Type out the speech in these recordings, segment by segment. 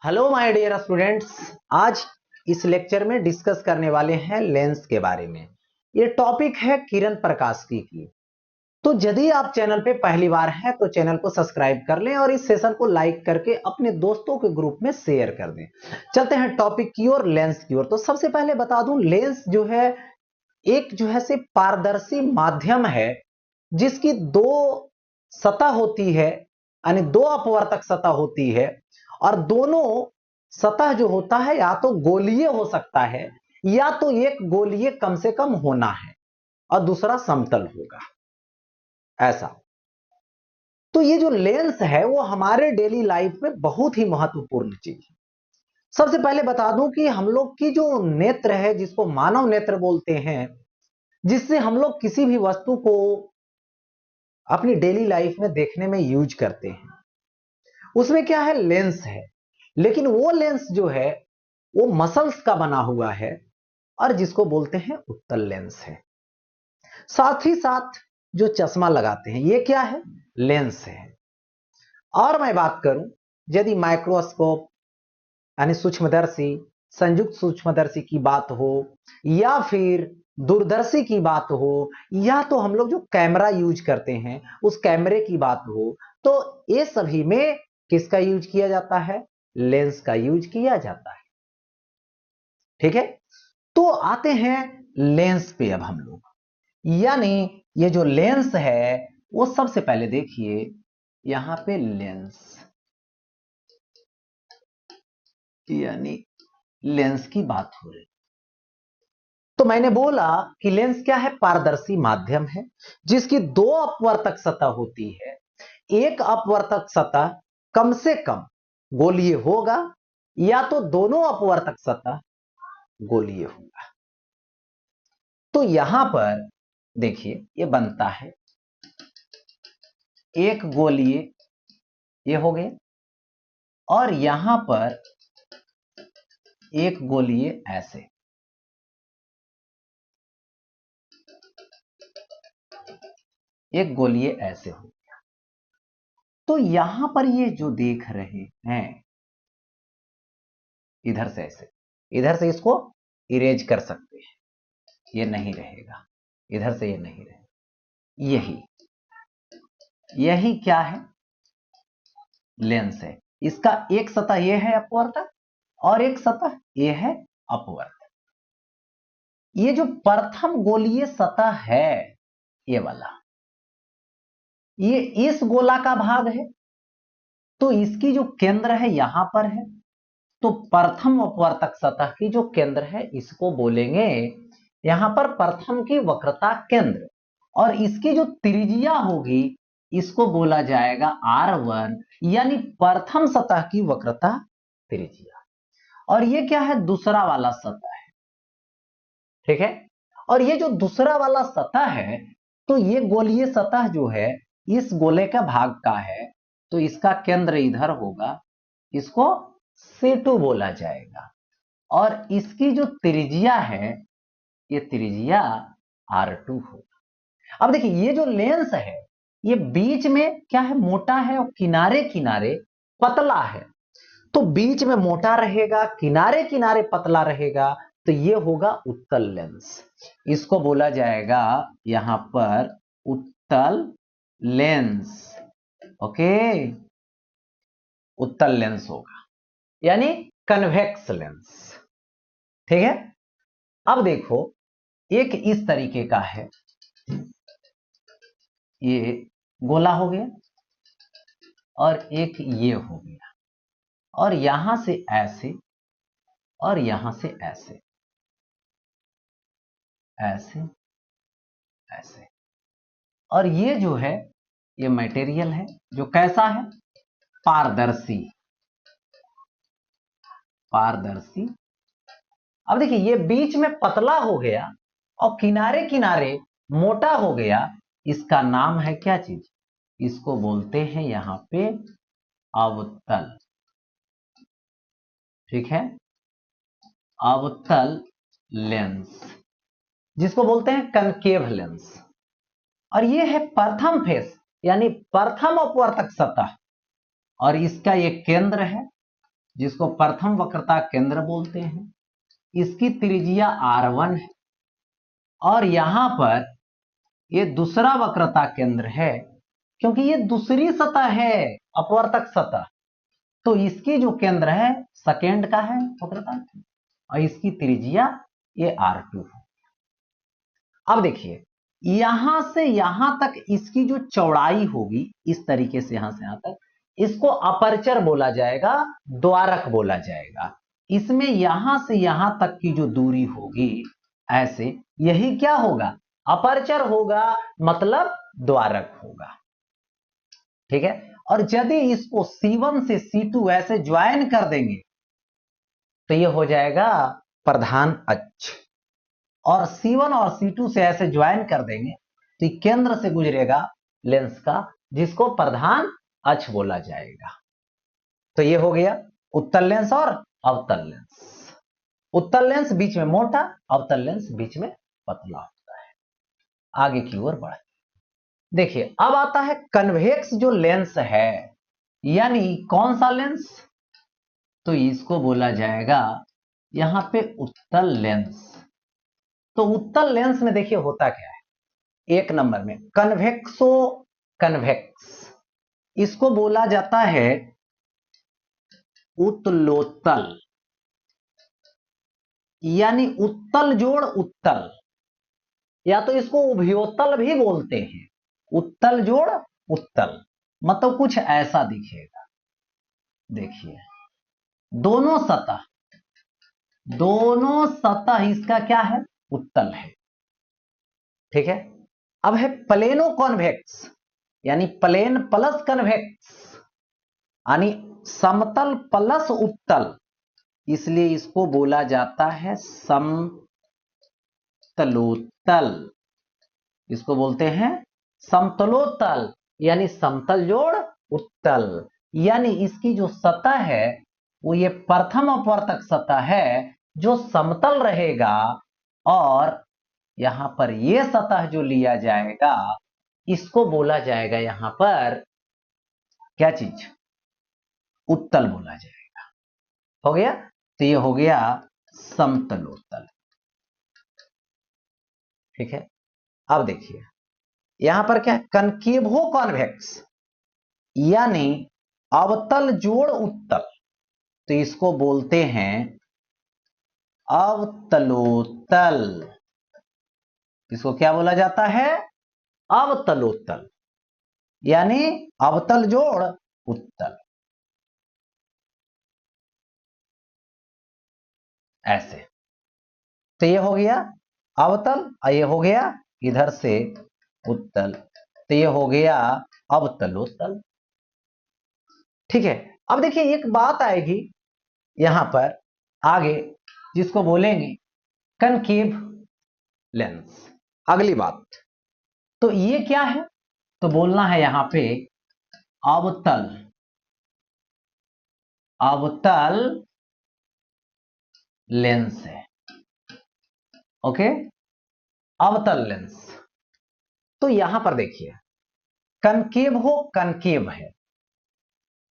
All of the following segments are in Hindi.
Hello my dear students. आज इस लेक्चर में डिस्कस करने वाले हैं लेंस के बारे में। ये टॉपिक है किरण प्रकाशिकी की। तो यदि आप चैनल पे पहली बार हैं तो चैनल को सब्सक्राइब कर लें और इस सेशन को लाइक करके अपने दोस्तों के ग्रुप में शेयर कर दें। चलते हैं टॉपिक की ओर, लेंस की ओर। तो सबसे पहले बता दूं, लेंस जो है एक जो है से पारदर्शी माध्यम है जिसकी दो सतह होती है, यानी दो अपवर्तक सतह होती है। और दोनों सतह जो होता है या तो गोलीय हो सकता है या तो एक गोलीय कम से कम होना है और दूसरा समतल होगा, ऐसा। तो ये जो लेंस है वो हमारे डेली लाइफ में बहुत ही महत्वपूर्ण चीज है। सबसे पहले बता दूं कि हम लोग की जो नेत्र है, जिसको मानव नेत्र बोलते हैं, जिससे हम लोग किसी भी वस्तु को अपनी डेली लाइफ में देखने में यूज करते हैं, उसमें क्या है, लेंस है। लेकिन वो लेंस जो है वो मसल्स का बना हुआ है और जिसको बोलते हैं उत्तल लेंस है। साथ ही साथ जो चश्मा लगाते हैं ये क्या है, लेंस है। और मैं बात करूं, यदि माइक्रोस्कोप यानी सूक्ष्मदर्शी, संयुक्त सूक्ष्मदर्शी की बात हो या फिर दूरदर्शी की बात हो या तो हम लोग जो कैमरा यूज करते हैं उस कैमरे की बात हो, तो ये सभी में किसका यूज किया जाता है, लेंस का यूज किया जाता है। ठीक है, तो आते हैं लेंस पे अब हम लोग। यानी ये जो लेंस है वो सबसे पहले देखिए यहां पे लेंस, यानी लेंस की बात हो रही। तो मैंने बोला कि लेंस क्या है, पारदर्शी माध्यम है जिसकी दो अपवर्तक सतह होती है। एक अपवर्तक सतह कम से कम गोलीय होगा या तो दोनों अपवर्तक सतह गोलीय होगा। तो यहां पर देखिए ये बनता है एक गोलीय, ये हो गया, और यहां पर एक गोलीय ऐसे, एक गोलीय ऐसे हो गया। तो यहां पर ये जो देख रहे हैं इधर से ऐसे, इधर से इसको इरेज कर सकते हैं, ये नहीं रहेगा, इधर से ये नहीं रहेगा। यही यही क्या है, लेंस है। इसका एक सतह ये है अपवर्तक और एक सतह ये है अपवर्तक। ये जो प्रथम गोलीय सतह है ये वाला, ये इस गोला का भाग है, तो इसकी जो केंद्र है यहां पर है। तो प्रथम अपवर्तक सतह की जो केंद्र है इसको बोलेंगे यहां पर प्रथम की वक्रता केंद्र, और इसकी जो त्रिज्या होगी इसको बोला जाएगा R1, यानी प्रथम सतह की वक्रता त्रिज्या। और ये क्या है, दूसरा वाला सतह है। ठीक है, और ये जो दूसरा वाला सतह है, तो ये गोलीय सतह जो है इस गोले का भाग का है, तो इसका केंद्र इधर होगा, इसको C2 बोला जाएगा। और इसकी जो त्रिज्या है ये त्रिज्या R2 होगा। अब देखिए ये जो लेंस है ये बीच में क्या है, मोटा है और किनारे किनारे पतला है। तो बीच में मोटा रहेगा, किनारे किनारे पतला रहेगा, तो ये होगा उत्तल लेंस। इसको बोला जाएगा यहां पर उत्तल लेंस। ओके, उत्तल लेंस होगा, यानी कन्वेक्स लेंस। ठीक है, अब देखो एक इस तरीके का है, ये गोला हो गया और एक ये हो गया, और यहां से ऐसे और यहां से ऐसे, ऐसे ऐसे। और ये जो है ये मटेरियल है जो कैसा है, पारदर्शी, पारदर्शी। अब देखिए ये बीच में पतला हो गया और किनारे किनारे मोटा हो गया, इसका नाम है क्या चीज, इसको बोलते हैं यहां पे अवतल। ठीक है, अवतल लेंस, जिसको बोलते हैं कनकेव लेंस। और ये है प्रथम फेस, यानी प्रथम अपवर्तक सतह, और इसका ये केंद्र है जिसको प्रथम वक्रता केंद्र बोलते हैं, इसकी त्रिज्या r1 है और यहां पर ये दूसरा वक्रता केंद्र है, क्योंकि ये दूसरी सतह है अपवर्तक सतह, तो इसकी जो केंद्र है सेकेंड का है वक्रता और इसकी त्रिज्या ये r2 है। अब देखिए यहां से यहां तक इसकी जो चौड़ाई होगी इस तरीके से यहां से यहां तक, इसको अपर्चर बोला जाएगा, द्वारक बोला जाएगा। इसमें यहां से यहां तक की जो दूरी होगी ऐसे, यही क्या होगा, अपर्चर होगा, मतलब द्वारक होगा। ठीक है, और यदि इसको C1 से C2 ऐसे ज्वाइन कर देंगे तो ये हो जाएगा प्रधान अक्ष, और C1 और C2 से ऐसे ज्वाइन कर देंगे तो केंद्र से गुजरेगा लेंस का, जिसको प्रधान अक्ष बोला जाएगा। तो ये हो गया उत्तल लेंस और अवतल लेंस। उत्तल लेंस बीच में मोटा, अवतल लेंस बीच में पतला होता है। आगे की ओर बढ़े, देखिए अब आता है कन्वेक्स जो लेंस है, यानी कौन सा लेंस, तो इसको बोला जाएगा यहां पे उत्तल लेंस। तो उत्तल लेंस में देखिए होता क्या है, एक नंबर में कन्वेक्सो कन्वेक्स, इसको बोला जाता है उत्तलोत्तल, यानी उत्तल जोड़ उत्तल, या तो इसको उभयोत्तल भी बोलते हैं। उत्तल जोड़ उत्तल मतलब कुछ ऐसा दिखेगा। देखिए दोनों सतह इसका क्या है, उत्तल है। ठीक है, अब है प्लेनो कॉन्वेक्स, यानी प्लेन प्लस कन्वेक्स, यानी समतल प्लस उत्तल, इसलिए इसको बोला जाता है समतलोत्तल। इसको बोलते हैं समतलोत्तल, यानी समतल जोड़ उत्तल, यानी इसकी जो सतह है वो ये प्रथम अपवर्तक सतह है जो समतल रहेगा, और यहां पर ये सतह जो लिया जाएगा इसको बोला जाएगा यहां पर क्या चीज, उत्तल बोला जाएगा। हो गया, तो ये हो गया समतलोत्तल। ठीक है, अब देखिए यहां पर क्या है, कनकेवो कॉन्वेक्स, यानी अवतल जोड़ उत्तल, तो इसको बोलते हैं अवतलोत्तल। इसको क्या बोला जाता है, अवतलोत्तल, यानी अवतल जोड़ उत्तल। ऐसे, तो ये हो गया अवतल और ये हो गया इधर से उत्तल, तो ये हो गया अवतलोत्तल। ठीक है, अब देखिए एक बात आएगी यहां पर आगे, जिसको बोलेंगे कनकेव लेंस। अगली बात, तो ये क्या है, तो बोलना है यहां पे अवतल, अवतल लेंस है। ओके, अवतल लेंस। तो यहां पर देखिए कनकेव हो कनकेव है,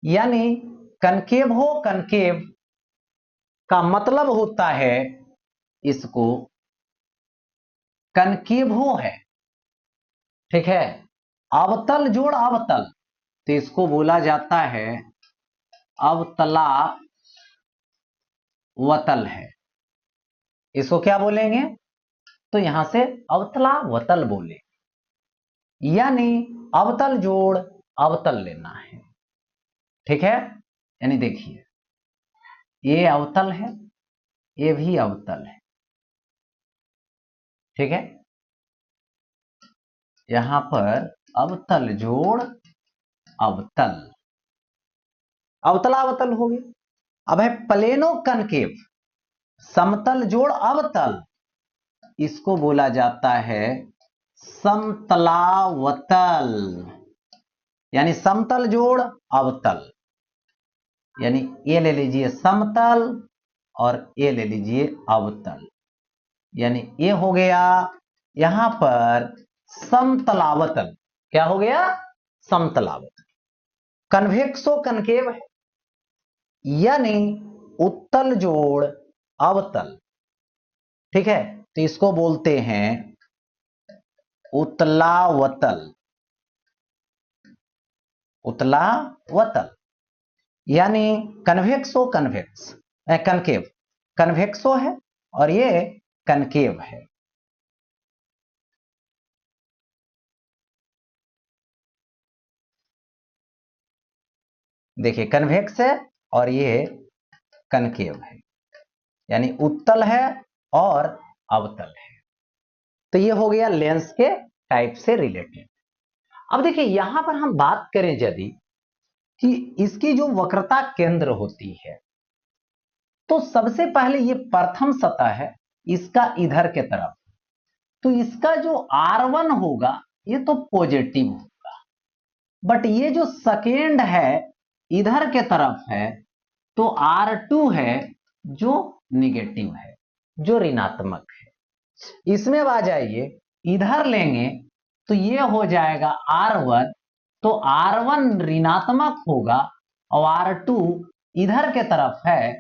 यानी कनकेव हो कनकेव का मतलब होता है इसको कनकेव हो है। ठीक है, अवतल जोड़ अवतल, तो इसको बोला जाता है अवतला वतल है। इसको क्या बोलेंगे, तो यहां से अवतला वतल बोले, यानी अवतल जोड़ अवतल लेना है। ठीक है, यानी देखिए ये अवतल है, ये भी अवतल है। ठीक है, यहां पर अवतल जोड़ अवतल, अवतलावतल हो गया। अब है प्लेनो कनकेव, समतल जोड़ अवतल, इसको बोला जाता है समतलावतल, यानी समतल जोड़ अवतल, यानी ये ले लीजिए समतल और ये ले लीजिए अवतल, यानी ये हो गया यहां पर समतलावतल। क्या हो गया, समतलावतल। कन्वेक्सो कनकेव है, यानी उत्तल जोड़ अवतल। ठीक है, तो इसको बोलते हैं उत्तलावतल। उत्तलावतल यानी कन्वेक्सो कन्वेक्स, कनकेव। कन्वेक्सो है और ये कनकेव है। देखिए कन्वेक्स है और ये कनकेव है, यानी उत्तल है और अवतल है। तो ये हो गया लेंस के टाइप से रिलेटेड। अब देखिए यहां पर हम बात करें यदि कि इसकी जो वक्रता केंद्र होती है, तो सबसे पहले ये प्रथम सतह है इसका इधर के तरफ, तो इसका जो R1 होगा ये तो पॉजिटिव होगा, बट ये जो सेकेंड है इधर के तरफ है तो R2 है जो निगेटिव है, जो ऋणात्मक है। इसमें आ जाइए, इधर लेंगे तो ये हो जाएगा R1, तो R1 ऋणात्मक होगा और R2 इधर के तरफ है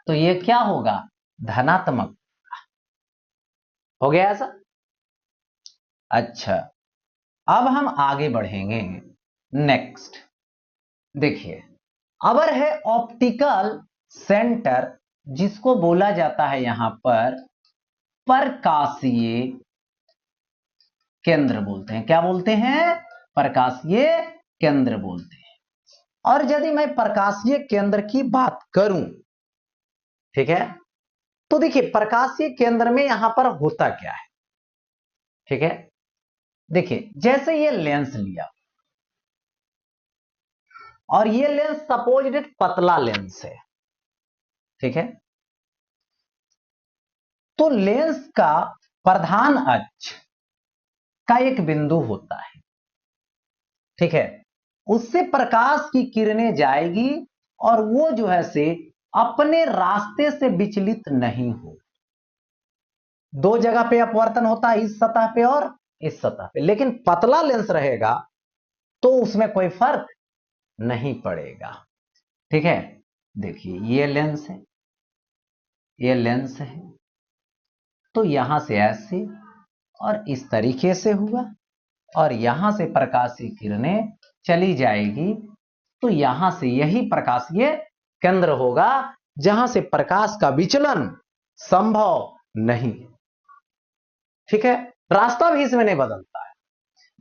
तो ये क्या होगा, धनात्मक। हो गया ऐसा। अच्छा, अब हम आगे बढ़ेंगे। नेक्स्ट देखिए, अवर है ऑप्टिकल सेंटर, जिसको बोला जाता है यहां पर प्रकाशीय केंद्र बोलते हैं। क्या बोलते हैं, प्रकाशीय केंद्र बोलते हैं। और यदि मैं प्रकाशीय केंद्र की बात करूं, ठीक है, तो देखिए प्रकाशीय केंद्र में यहां पर होता क्या है। ठीक है, देखिए जैसे ये लेंस लिया और ये लेंस सपोज एक पतला लेंस है। ठीक है, तो लेंस का प्रधान अक्ष का एक बिंदु होता है। ठीक है, उससे प्रकाश की किरणें जाएगी और वो जो है से अपने रास्ते से विचलित नहीं हो। दो जगह पे अपवर्तन होता है, इस सतह पे और इस सतह पे, लेकिन पतला लेंस रहेगा तो उसमें कोई फर्क नहीं पड़ेगा। ठीक है, देखिए ये लेंस है, ये लेंस है, तो यहां से ऐसे और इस तरीके से हुआ और यहां से प्रकाश की किरणें चली जाएगी, तो यहां से यही प्रकाशीय केंद्र होगा जहां से प्रकाश का विचलन संभव नहीं। ठीक है, रास्ता भी इसमें नहीं बदलता है।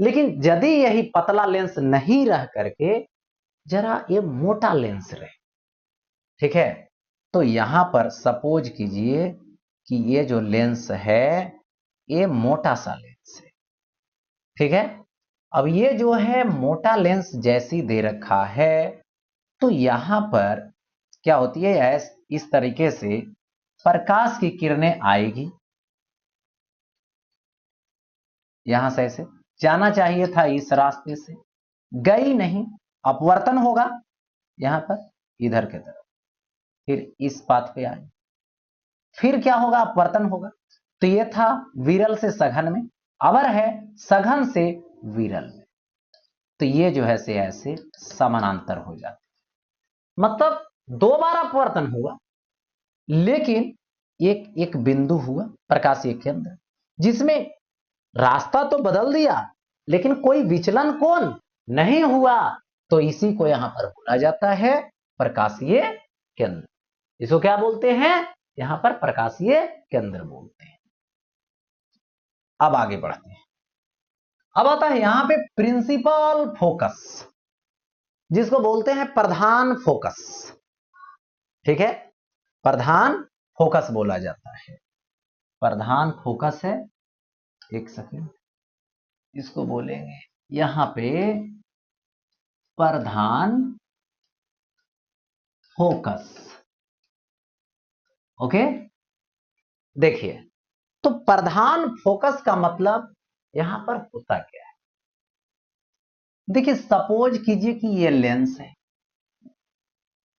लेकिन यदि यही पतला लेंस नहीं रह करके जरा ये मोटा लेंस रहे, ठीक है, तो यहां पर सपोज कीजिए कि ये जो लेंस है ये मोटा सा लेंस है। ठीक है, अब ये जो है मोटा लेंस जैसी दे रखा है, तो यहां पर क्या होती है, इस तरीके से प्रकाश की किरणें आएगी, यहां से ऐसे जाना चाहिए था इस रास्ते से, गई नहीं, अपवर्तन होगा यहां पर इधर के तरफ, फिर इस पाथ पे आए, फिर क्या होगा, अपवर्तन होगा। तो ये था विरल से सघन में, अवर है सघन से विरल में, तो ये जो है से ऐसे समानांतर हो जाते, मतलब दो बार अपवर्तन हुआ, लेकिन एक एक बिंदु हुआ प्रकाशीय केंद्र जिसमें रास्ता तो बदल दिया लेकिन कोई विचलन कौन नहीं हुआ, तो इसी को यहां पर बोला जाता है प्रकाशीय केंद्र। इसको क्या बोलते हैं, यहां पर प्रकाशीय केंद्र बोलते हैं। अब आगे बढ़ते हैं। अब आता है यहां पे प्रिंसिपल फोकस, जिसको बोलते हैं प्रधान फोकस। ठीक है, प्रधान फोकस बोला जाता है, प्रधान फोकस है। एक सेकंड, इसको बोलेंगे यहां पे प्रधान फोकस। ओके, देखिए तो प्रधान फोकस का मतलब यहां पर होता क्या है। देखिए सपोज कीजिए कि ये लेंस है,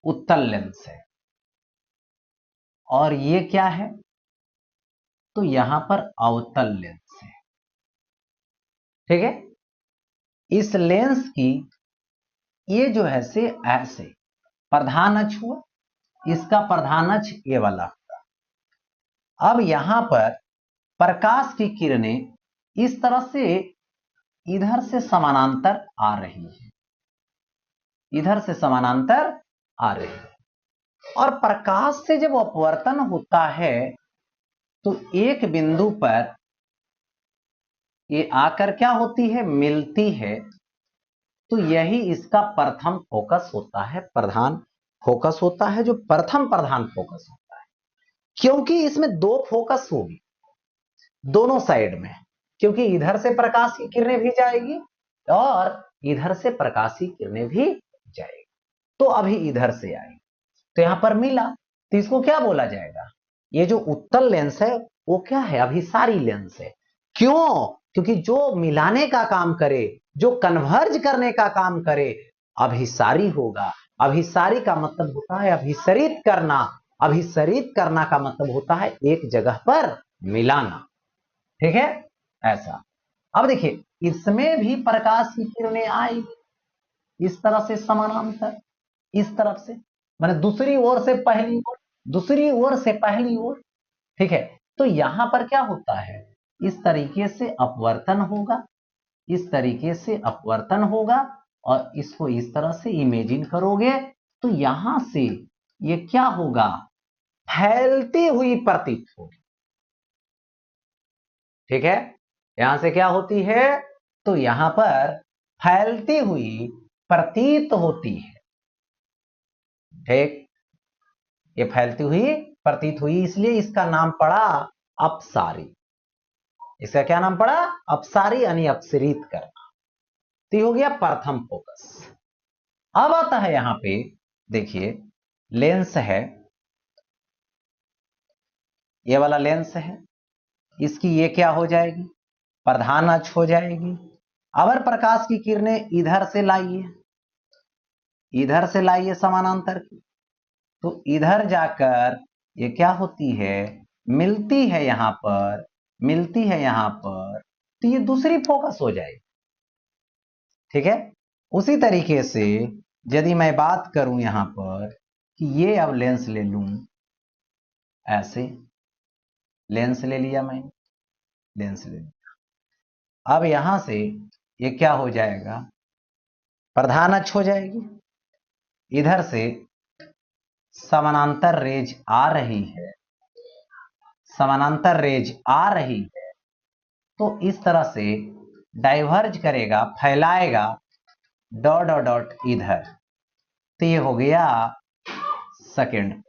उत्तल लेंस है, और ये क्या है, तो यहां पर अवतल लेंस है। ठीक है, इस लेंस की ये जो है से ऐसे प्रधान अक्ष हुआ इसका प्रधानच ये वाला होगा। अब यहां पर प्रकाश की किरणें इस तरह से इधर से समानांतर आ रही है, इधर से समानांतर आ रही है, और प्रकाश से जब अपवर्तन होता है तो एक बिंदु पर ये आकर क्या होती है, मिलती है। तो यही इसका प्रथम फोकस होता है, प्रधान फोकस होता है, जो प्रथम प्रधान फोकस होता है, क्योंकि इसमें दो फोकस होगी दोनों साइड में, क्योंकि इधर से प्रकाश की किरणें भी जाएगी और इधर से प्रकाश की किरणें भी जाएगी। तो अभी इधर से आई तो यहां पर मिला, तो इसको क्या बोला जाएगा, ये जो उत्तल लेंस है वो क्या है, अभिसारी लेंस है। क्यों, क्योंकि जो मिलाने का काम करे, जो कन्वर्ज करने का काम करे, अभिसारी होगा। अभिसारी का मतलब होता है अभिसरित करना, अभिसरित करना का मतलब होता है एक जगह पर मिलाना, ठीक है ऐसा। अब देखिए इसमें भी प्रकाश की किरणें आएगी इस तरह से समानांतर, इस तरफ से, माने दूसरी ओर से पहली ओर, दूसरी ओर से पहली ओर, ठीक है। तो यहां पर क्या होता है, इस तरीके से अपवर्तन होगा, इस तरीके से अपवर्तन होगा, और इसको इस तरह से इमेजिन करोगे तो यहां से ये क्या होगा, फैलती हुई प्रतीत होगी, ठीक है। यहां से क्या होती है, तो यहां पर फैलती हुई प्रतीत होती है, ठीक। ये फैलती हुई प्रतीत हुई, इसलिए इसका नाम पड़ा अपसारी। इसका क्या नाम पड़ा, अपसारी, यानी अपसरित करना। तो ये हो गया प्रथम फोकस। अब आता है यहां पे देखिए लेंस है, ये वाला लेंस है, इसकी ये क्या हो जाएगी, प्रधान अक्ष हो जाएगी। अगर प्रकाश की किरणें इधर से लाइए, इधर से लाइए समानांतर की, तो इधर जाकर ये क्या होती है, मिलती है यहां पर, मिलती है यहां पर, तो ये दूसरी फोकस हो जाएगी, ठीक है। उसी तरीके से यदि मैं बात करूं यहां पर कि ये अब लेंस ले लूं, ऐसे लेंस ले लिया मैं, लेंस ले लिया। अब यहां से ये क्या हो जाएगा, प्रधान अक्ष हो जाएगी, इधर से समानांतर रेज आ रही है, समानांतर रेज आ रही है, तो इस तरह से डाइवर्ज करेगा, फैलाएगा, डॉट डॉट डॉट इधर, तो ये हो गया सेकेंड,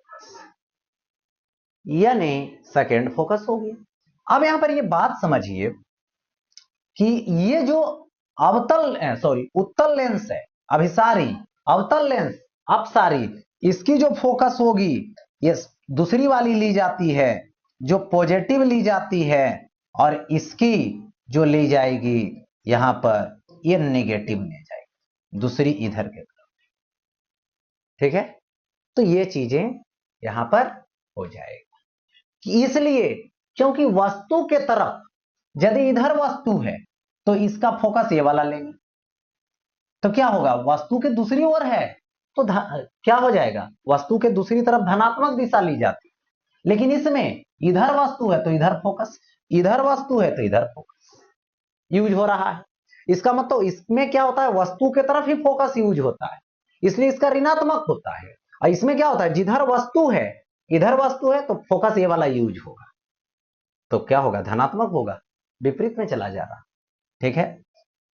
यानी सेकेंड फोकस हो गया। अब यहां पर ये बात समझिए कि ये जो अवतल सॉरी उत्तल लेंस है, अभिसारी, अवतल लेंस अपसारी, इसकी जो फोकस होगी ये दूसरी वाली ली जाती है जो पॉजिटिव ली जाती है, और इसकी जो ली जाएगी यहां पर ये नेगेटिव ले जाएगी, दूसरी इधर के तरफ, ठीक है। तो ये चीजें यहां पर हो जाएगी, इसलिए क्योंकि वस्तु के तरफ यदि इधर वस्तु है तो इसका फोकस ये वाला लेंगे, तो क्या होगा, वस्तु के दूसरी ओर है तो क्या हो जाएगा, वस्तु के दूसरी तरफ धनात्मक दिशा ली जाती है, लेकिन इसमें इधर वस्तु है तो इधर फोकस, इधर वस्तु है तो इधर फोकस यूज हो रहा है। इसका मतलब इसमें क्या होता है, वस्तु के तरफ ही फोकस यूज होता है, इसलिए इसका ऋणात्मक होता है। और इसमें क्या होता है, जिधर वस्तु है, इधर वस्तु है तो फोकस ये वाला यूज होगा, तो क्या होगा, धनात्मक होगा, विपरीत में चला जा रहा, ठीक है।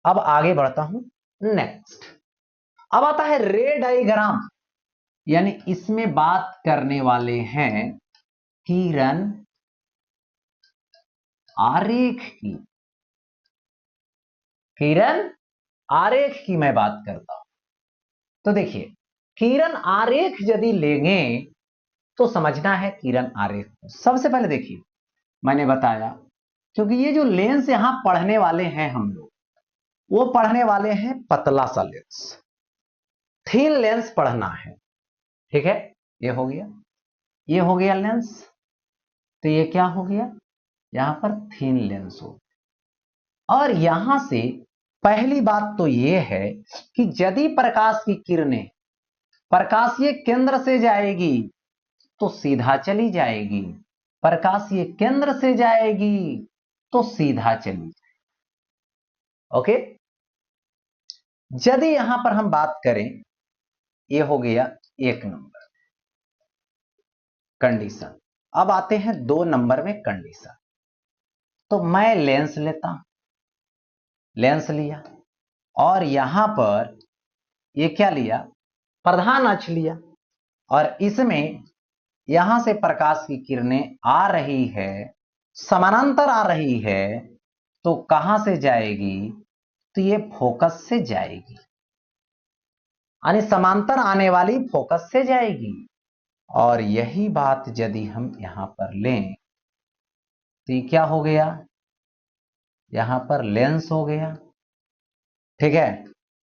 अब आगे बढ़ता हूं, नेक्स्ट अब आता है रे डायग्राम, यानी इसमें बात करने वाले हैं किरण आरेख की, किरण आरेख की मैं बात करता हूं। तो देखिए किरण आरेख यदि लेंगे तो समझना है किरण आरेख। सबसे पहले देखिए मैंने बताया, क्योंकि ये जो लेंस यहां पढ़ने वाले हैं हम लोग, वो पढ़ने वाले हैं पतला सा लेंस, थिन लेंस पढ़ना है, ठीक है। ये हो गया, ये हो गया लेंस, तो ये क्या हो गया, यहां पर थिन लेंस हो। और यहां से पहली बात तो ये है कि यदि प्रकाश की किरणें, प्रकाशीय केंद्र से जाएगी तो सीधा चली जाएगी, प्रकाश ये केंद्र से जाएगी तो सीधा चली जाएगी। ओके, यदि यहां पर हम बात करें, ये हो गया 1 नंबर कंडीशन। अब आते हैं 2 नंबर में कंडीशन। तो मैं लेंस लेता हूं, लेंस लिया और यहां पर ये क्या लिया, प्रधान अक्ष लिया, और इसमें यहां से प्रकाश की किरणें आ रही है, समानांतर आ रही है, तो कहां से जाएगी, तो ये फोकस से जाएगी, यानी समांतर आने वाली फोकस से जाएगी। और यही बात यदि हम यहां पर लें तो ये क्या हो गया, यहां पर लेंस हो गया, ठीक है।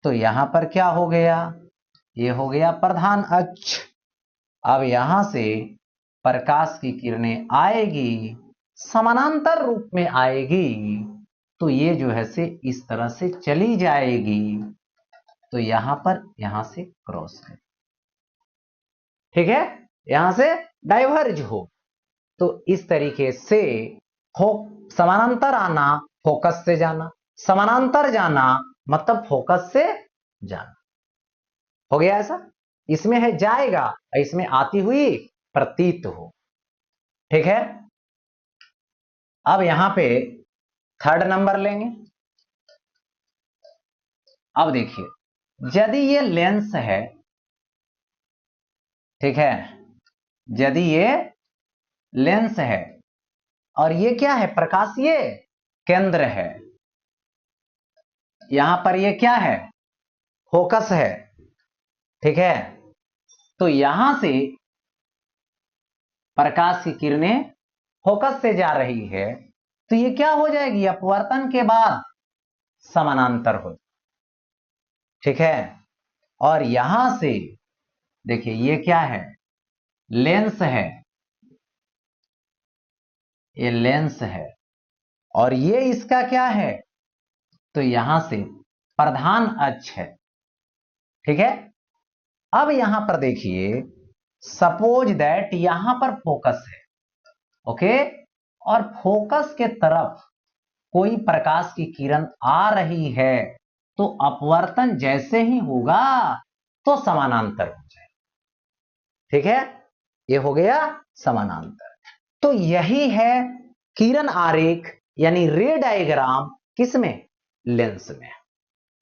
तो यहां पर क्या हो गया, ये हो गया प्रधान अक्ष। अब यहां से प्रकाश की किरणें आएगी, समानांतर रूप में आएगी, तो ये जो है से इस तरह से चली जाएगी, तो यहां से क्रॉस करें, ठीक है, यहां से डाइवर्ज हो। तो इस तरीके से समानांतर आना, फोकस से जाना, समानांतर जाना मतलब फोकस से जाना, हो गया ऐसा। इसमें है जाएगा, इसमें आती हुई प्रतीत हो, ठीक है। अब यहां पे 3rd नंबर लेंगे। अब देखिए, यदि ये लेंस है, ठीक है, यदि ये लेंस है और ये क्या है, प्रकाशीय केंद्र है, यहां पर ये क्या है, फोकस है, ठीक है। तो यहां से प्रकाश की किरणें फोकस से जा रही है, तो ये क्या हो जाएगी, अपवर्तन के बाद समानांतर हो, ठीक है। और यहां से देखिए ये क्या है, लेंस है, ये लेंस है, और ये इसका क्या है, तो यहां से प्रधान अक्ष है, ठीक है। अब यहां पर देखिए, सपोज दैट यहां पर फोकस है, ओके, और फोकस के तरफ कोई प्रकाश की किरण आ रही है, तो अपवर्तन जैसे ही होगा तो समानांतर हो जाए, ठीक है, ये हो गया समानांतर। तो यही है किरण आरेख यानी रे डायग्राम, किसमें, लेंस में।